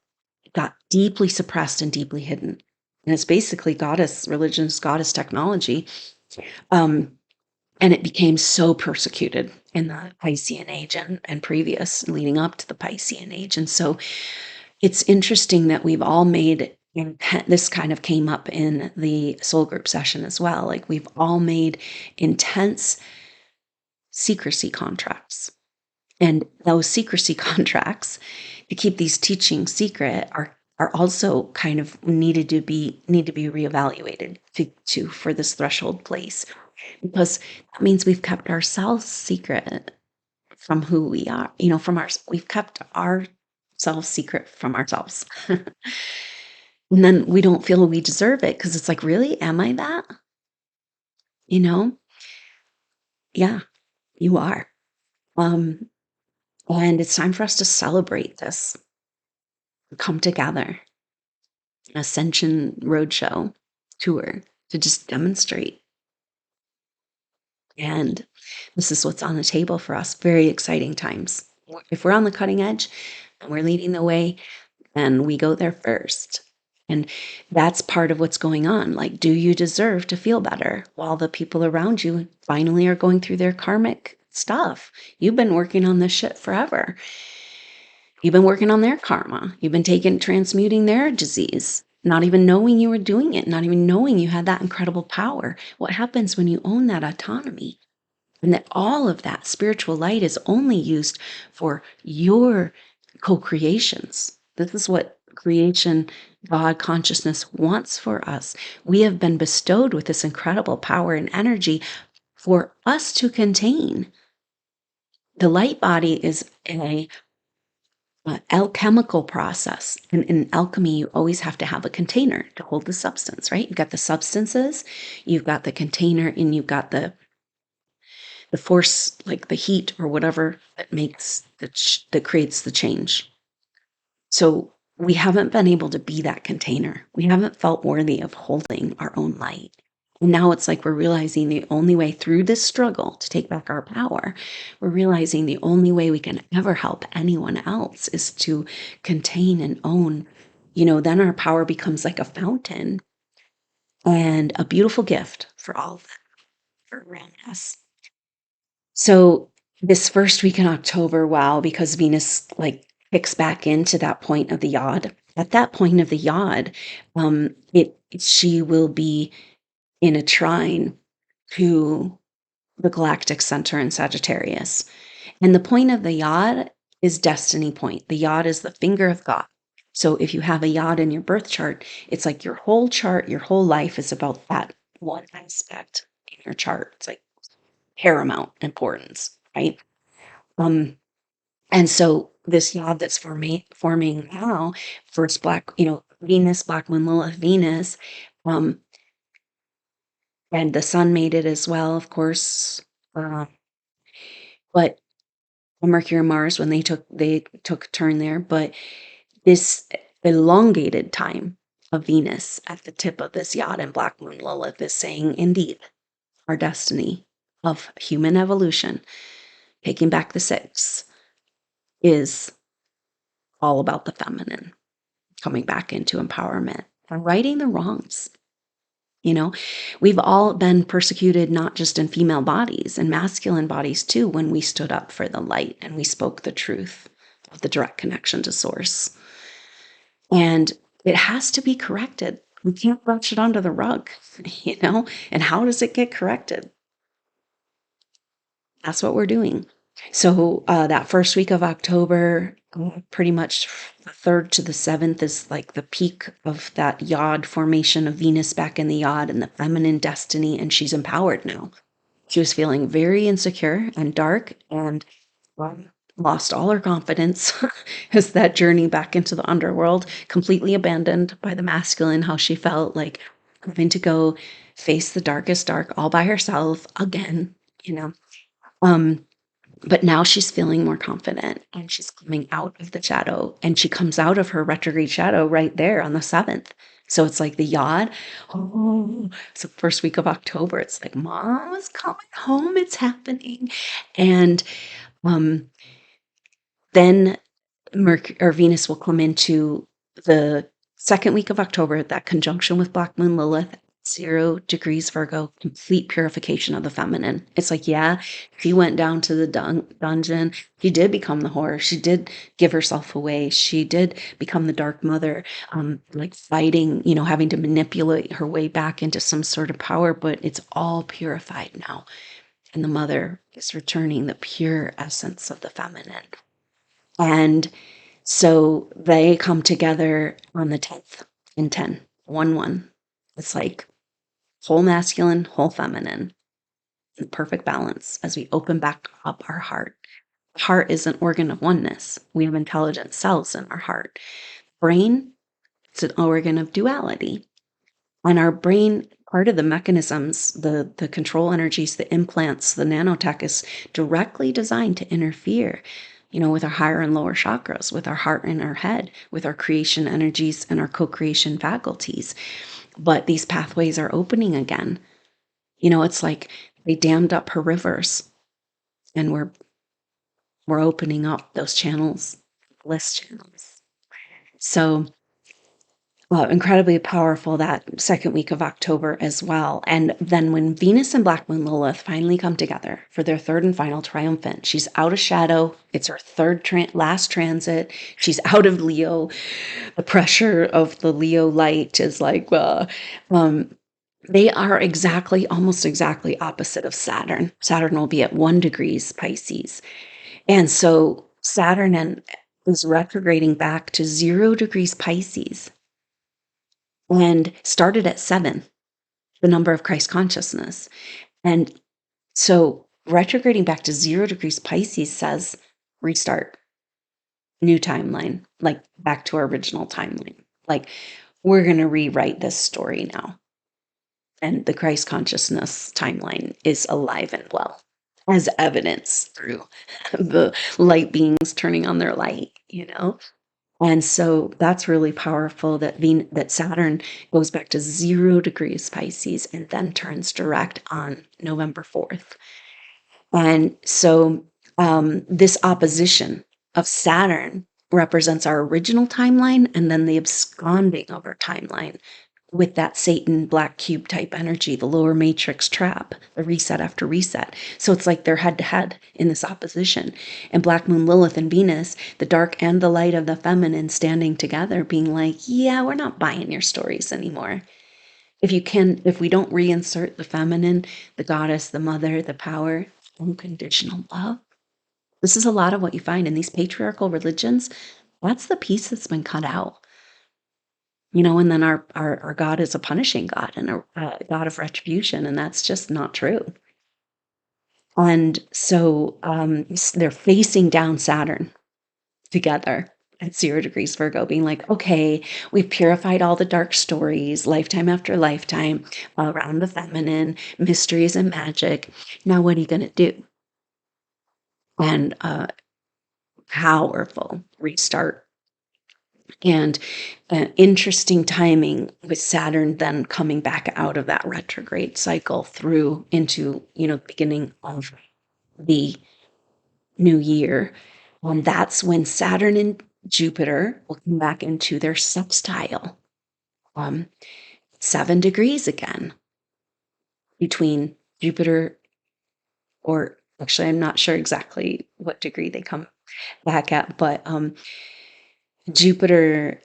got deeply suppressed and deeply hidden. And it's basically goddess religions, goddess technology. Um, and it became so persecuted in the Piscean age and previous, leading up to the Piscean age. And so it's interesting that we've all made this kind of came up in the soul group session as well. Like we've all made intense secrecy contracts. And those secrecy contracts to keep these teachings secret are also kind of need to be reevaluated to for this threshold place, because that means we've kept ourselves secret from who we are, we've kept ourselves secret from ourselves. And then we don't feel we deserve it because it's like, really, am I that? You know? Yeah, you are. Um, and it's time for us to celebrate this, come together, Ascension Roadshow tour to just demonstrate. And this is what's on the table for us. Very exciting times. If we're on the cutting edge and we're leading the way, then we go there first. And that's part of what's going on. Like, do you deserve to feel better while the people around you finally are going through their karmic stuff? You've been working on this shit forever. You've been working on their karma. You've been transmuting their disease, not even knowing you were doing it, not even knowing you had that incredible power. What happens when you own that autonomy? And that all of that spiritual light is only used for your co-creations. This is what creation, God consciousness wants for us. We have been bestowed with this incredible power and energy for us to contain. The light body is a alchemical process. And in alchemy, you always have to have a container to hold the substance, right? You've got the substances, you've got the container, and you've got the force, like the heat or whatever that makes that creates the change. So we haven't been able to be that container. We haven't felt worthy of holding our own light. And now it's like we're realizing the only way through this struggle to take back our power, we're realizing the only way we can ever help anyone else is to contain and own. Then our power becomes like a fountain and a beautiful gift for all of that, for around us. So this first week in October, wow, because Venus like kicks back into that point of the yod. At that point of the yod, she will be in a trine to the galactic center in Sagittarius. And the point of the yod is destiny point. The yod is the finger of God. So if you have a yod in your birth chart, it's like your whole chart, your whole life is about that one aspect in your chart. It's like paramount importance, right? Um, and so this yod that's forming now, first black, Venus, Black Moon, Lilith, Venus, um, and the sun made it as well, of course. Uh, but Mercury and Mars when they took a turn there, but this elongated time of Venus at the tip of this yod and Black Moon Lilith is saying, indeed, our destiny of human evolution, taking back the six, is all about the feminine, coming back into empowerment and righting the wrongs. We've all been persecuted, not just in female bodies and masculine bodies too, when we stood up for the light and we spoke the truth of the direct connection to source. And it has to be corrected. We can't brush it under the rug, And how does it get corrected? That's what we're doing. So that first week of October, pretty much the 3rd to the 7th is like the peak of that yod formation of Venus back in the yod and the feminine destiny, and she's empowered now. She was feeling very insecure and dark and lost all her confidence as that journey back into the underworld, completely abandoned by the masculine, how she felt like having to go face the darkest dark all by herself again, you know. Um, but now she's feeling more confident and she's coming out of the shadow, and she comes out of her retrograde shadow right there on the 7th. So it's like the yod. Oh, so first week of October, it's like mom is coming home. It's happening. And um, then Mercury or Venus will come into the second week of October, that conjunction with Black Moon Lilith, 0 degrees Virgo, complete purification of the feminine. It's like, yeah, she went down to the dungeon. She did become the whore. She did give herself away. She did become the dark mother, like fighting, having to manipulate her way back into some sort of power, but it's all purified now. And the mother is returning the pure essence of the feminine. And so they come together on the 10th in 10, 1, 1. It's like whole masculine, whole feminine, in perfect balance as we open back up our heart. The heart is an organ of oneness. We have intelligent cells in our heart. Brain, it's an organ of duality. And our brain, part of the mechanisms, the control energies, the implants, the nanotech is directly designed to interfere, with our higher and lower chakras, with our heart and our head, with our creation energies and our co-creation faculties. But these pathways are opening again. It's like they dammed up her rivers, and we're opening up those channels, bliss channels. So incredibly powerful that second week of October as well. And then when Venus and Black Moon Lilith finally come together for their third and final triumphant, she's out of shadow. It's her third last transit. She's out of Leo. The pressure of the Leo light is like, they are almost exactly opposite of Saturn. Saturn will be at 1 degrees Pisces. And so Saturn is retrograding back to 0 degrees Pisces, and started at 7, the number of Christ consciousness. And so retrograding back to 0 degrees Pisces says restart, new timeline, like back to our original timeline. Like we're going to rewrite this story now. And the Christ consciousness timeline is alive and well, as evidence through the light beings turning on their light. And so that's really powerful that Saturn goes back to 0 degrees Pisces and then turns direct on November 4th. And so this opposition of Saturn represents our original timeline and then the absconding of our timeline with that Satan black cube type energy, the lower matrix trap, the reset after reset. So it's like they're head to head in this opposition. And Black Moon Lilith and Venus, the dark and the light of the feminine standing together, being like, yeah, we're not buying your stories anymore. If we don't reinsert the feminine, the goddess, the mother, the power, unconditional love, This is a lot of what you find in these patriarchal religions. That's the piece that's been cut out. And then our God is a punishing God and a God of retribution, and that's just not true. And so they're facing down Saturn together at 0 degrees Virgo, being like, okay, we've purified all the dark stories, lifetime after lifetime, around the feminine, mysteries and magic. Now, what are you going to do? And powerful restart. And interesting timing with Saturn then coming back out of that retrograde cycle through into, the beginning of the new year. And that's when Saturn and Jupiter will come back into their sextile. 7 degrees again between Jupiter, or actually, I'm not sure exactly what degree they come back at, but Jupiter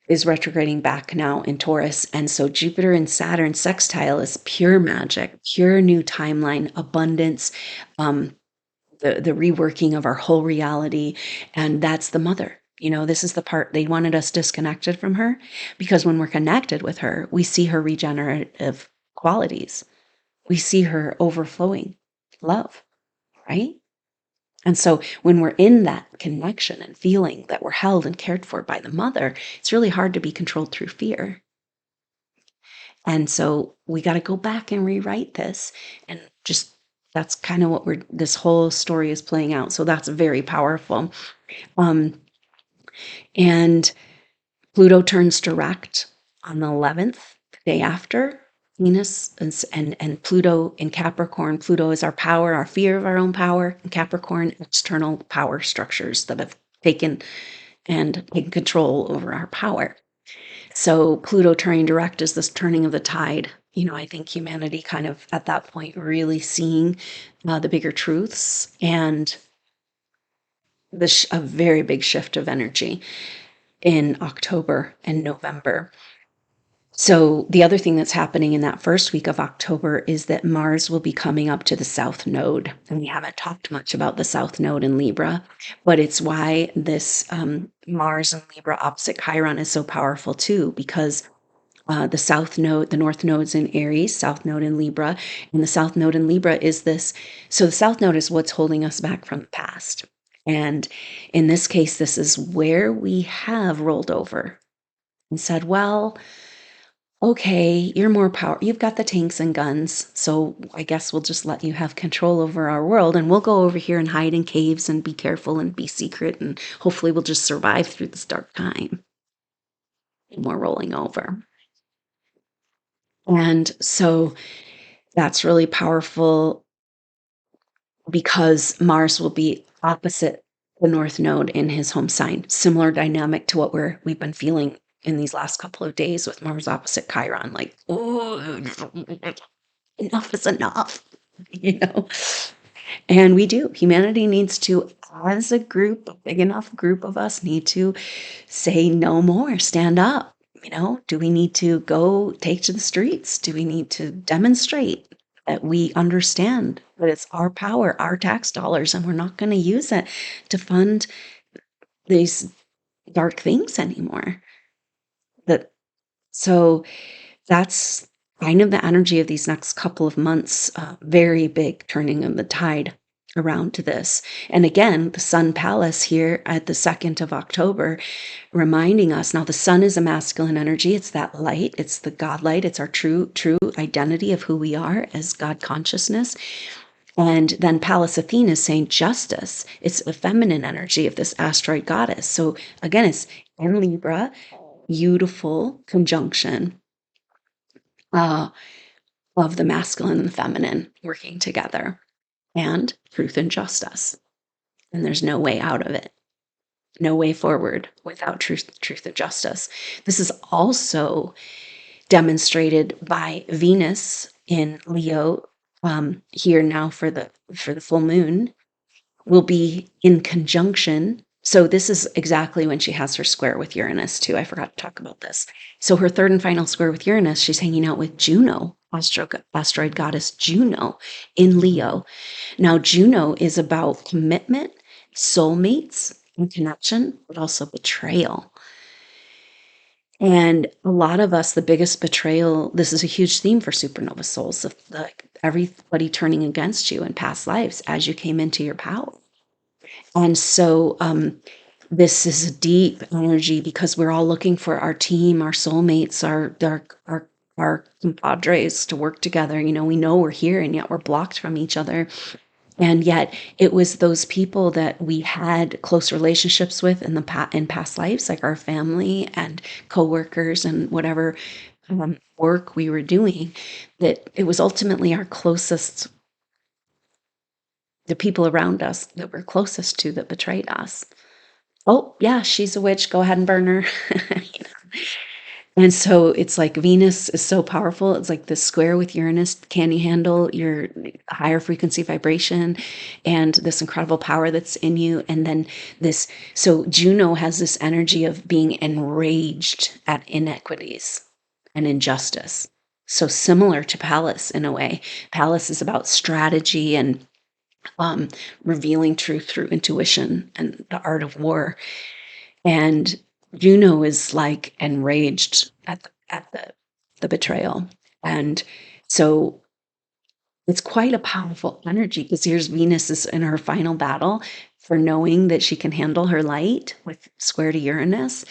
is retrograding back now in Taurus. And so Jupiter and Saturn sextile is pure magic, pure new timeline, abundance, the reworking of our whole reality. And that's the mother. This is the part they wanted us disconnected from her, because when we're connected with her, we see her regenerative qualities. We see her overflowing love, right? And so when we're in that connection and feeling that we're held and cared for by the mother, it's really hard to be controlled through fear. And so we got to go back and rewrite this, and just that's kind of what this whole story is playing out. So that's very powerful. And Pluto turns direct on the 11th, the day after. Venus and Pluto in Capricorn. Pluto is our power, our fear of our own power. And Capricorn, external power structures that have taken control over our power. So Pluto turning direct is this turning of the tide. I think humanity kind of at that point really seeing the bigger truths, and a very big shift of energy in October and November. So the other thing that's happening in that first week of October is that Mars will be coming up to the South Node. And we haven't talked much about the South Node in Libra, but it's why this Mars and Libra opposite Chiron is so powerful too, because the South Node, the North Node's in Aries, South Node in Libra, and the South Node in Libra is this. So the South Node is what's holding us back from the past. And in this case, this is where we have rolled over and said, well, okay, you're more power. You've got the tanks and guns. So I guess we'll just let you have control over our world, and we'll go over here and hide in caves and be careful and be secret. And hopefully we'll just survive through this dark time. And we're rolling over. And so that's really powerful, because Mars will be opposite the North Node in his home sign. Similar dynamic to what we've been feeling in these last couple of days with Mars opposite Chiron. Like, oh, enough is enough, you know? And we do. Humanity needs to, as a group, a big enough group of us, need to say no more, stand up. Do we need to go take to the streets? Do we need to demonstrate that we understand that it's our power, our tax dollars, and we're not going to use it to fund these dark things anymore? So that's kind of the energy of these next couple of months. Very big turning of the tide around to this. And again, the Sun Palace here at the 2nd of October, reminding us now the sun is a masculine energy. It's that light. It's the God light. It's our true identity of who we are as God consciousness. And then Pallas Athena is saying justice. It's the feminine energy of this asteroid goddess. So again, it's in Libra, beautiful conjunction of the masculine and the feminine working together, and truth and justice. And there's no way out of it, no way forward without truth and justice. This is also demonstrated by Venus in Leo here now for the full moon, will be in conjunction So this is exactly when she has her square with Uranus too. I forgot to talk about this. So her third and final square with Uranus, she's hanging out with Juno, asteroid goddess Juno in Leo. Now Juno is about commitment, soulmates, and connection, but also betrayal. And a lot of us, the biggest betrayal, this is a huge theme for supernova souls, of like everybody turning against you in past lives as you came into your power. And so this is a deep energy because we're all looking for our team, our soulmates, our compadres to work together. You know, we know we're here and yet we're blocked from each other. And yet it was those people that we had close relationships with in in past lives, like our family and coworkers and whatever work we were doing, that it was ultimately our closest, the people around us that we're closest to, that betrayed us. Oh, yeah, she's a witch. Go ahead and burn her. You know? And so it's like Venus is so powerful. It's like this square with Uranus. Can you handle your higher frequency vibration and this incredible power that's in you? And then this, so Juno has this energy of being enraged at inequities and injustice. So similar to Pallas in a way. Pallas is about strategy and revealing truth through intuition and the art of war. And Juno is like enraged at the betrayal. And so it's quite a powerful energy because here's Venus is in her final battle for knowing that she can handle her light with square to Uranus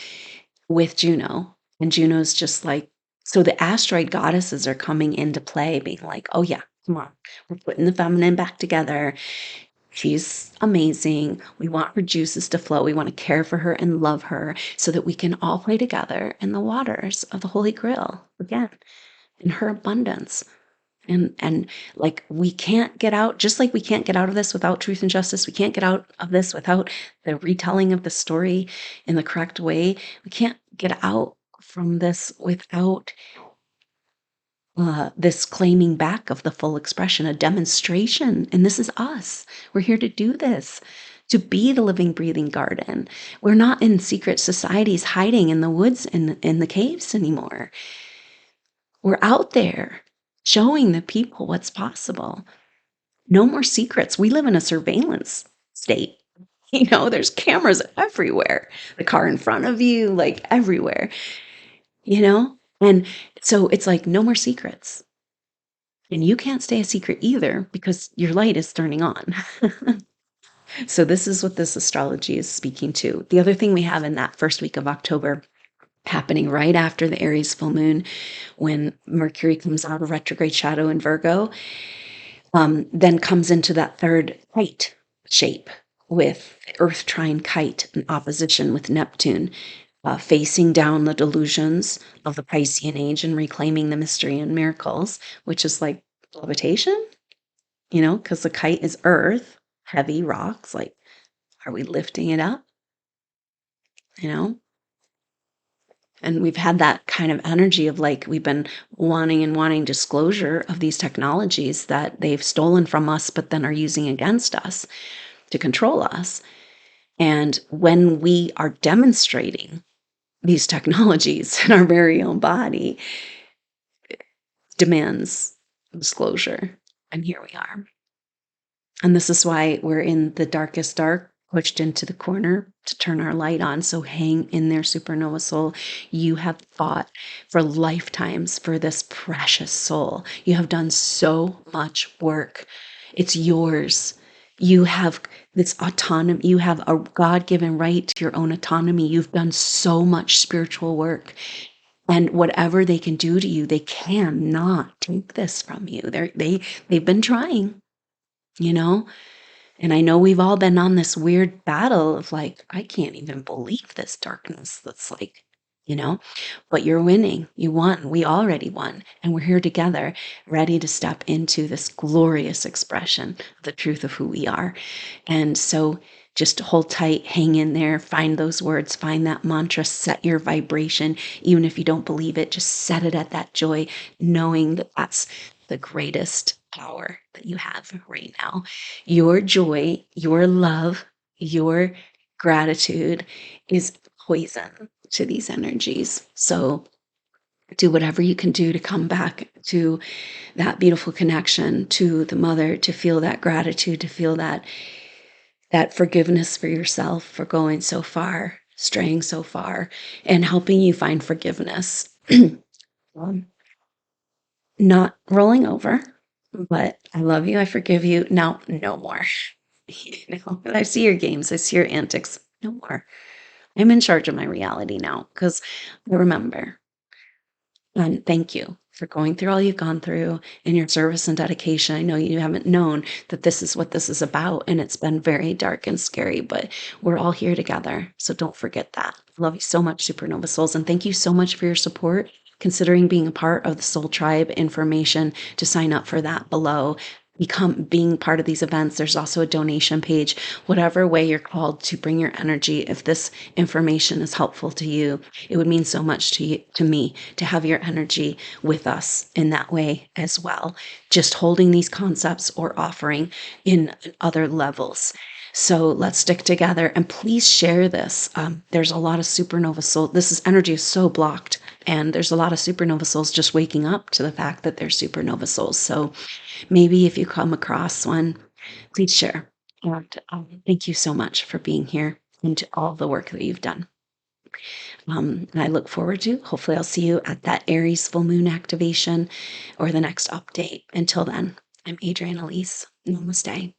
with Juno. And Juno's just like, so the asteroid goddesses are coming into play, being like, oh yeah, come on, we're putting the feminine back together. She's amazing. We want her juices to flow. We want to care for her and love her so that we can all play together in the waters of the Holy Grail again, in her abundance. And like we can't get out, just like we can't get out of this without truth and justice. We can't get out of this without the retelling of the story in the correct way. We can't get out from this without this claiming back of the full expression, a demonstration. And this is us. We're here to do this, to be the living, breathing garden. We're not in secret societies hiding in the woods and in the caves anymore. We're out there showing the people what's possible. No more secrets. We live in a surveillance state. You know, there's cameras everywhere, the car in front of you, like everywhere, you know? And so it's like, no more secrets. And you can't stay a secret either because your light is turning on. So this is what this astrology is speaking to. The other thing we have in that first week of October, happening right after the Aries full moon, when Mercury comes out of retrograde shadow in Virgo, then comes into that third kite shape with Earth trine kite in opposition with Neptune, facing down the delusions of the Piscean age and reclaiming the mystery and miracles, which is like levitation, you know, because the kite is earth, heavy rocks. Like, are we lifting it up? You know? And we've had that kind of energy of like, we've been wanting and wanting disclosure of these technologies that they've stolen from us, but then are using against us to control us. And when we are demonstrating these technologies in our very own body, demands disclosure. And here we are. And this is why we're in the darkest dark, pushed into the corner to turn our light on. So hang in there, supernova soul. You have fought for lifetimes for this precious soul. You have done so much work. It's yours. You have this autonomy. You have a God-given right to your own autonomy. You've done so much spiritual work. And whatever they can do to you, they cannot take this from you. They've been trying, you know? And I know we've all been on this weird battle of like, I can't even believe this darkness that's like, you know, but you're winning. You won. We already won. And we're here together, ready to step into this glorious expression of the truth of who we are. And so just hold tight, hang in there, find those words, find that mantra, set your vibration. Even if you don't believe it, just set it at that joy, knowing that that's the greatest power that you have right now. Your joy, your love, your gratitude is poison to these energies. So do whatever you can do to come back to that beautiful connection to the mother, to feel that gratitude, to feel that forgiveness for yourself for going so far, straying so far, and helping you find forgiveness. Um, Not rolling over, but I love you. I forgive you. Now, no more. I see your games. I see your antics. No more. I'm in charge of my reality now because I remember. And thank you for going through all you've gone through and your service and dedication. I know you haven't known that this is what this is about, and it's been very dark and scary, but we're all here together. So don't forget that. I love you so much, Supernova Souls, and thank you so much for your support. Considering being a part of the Soul Tribe, information to sign up for that below. Become being part of these events. There's also a donation page. Whatever way you're called to bring your energy, if this information is helpful to you, it would mean so much to you, to me, to have your energy with us in that way as well. Just holding these concepts or offering in other levels. So let's stick together and please share this. There's a lot of supernova souls. Energy is so blocked, and there's a lot of supernova souls just waking up to the fact that they're supernova souls. So maybe if you come across one, please share. And thank you so much for being here and to all the work that you've done. And I look forward to, hopefully I'll see you at that Aries full moon activation or the next update. Until then, I'm Adrienne Elise. Namaste.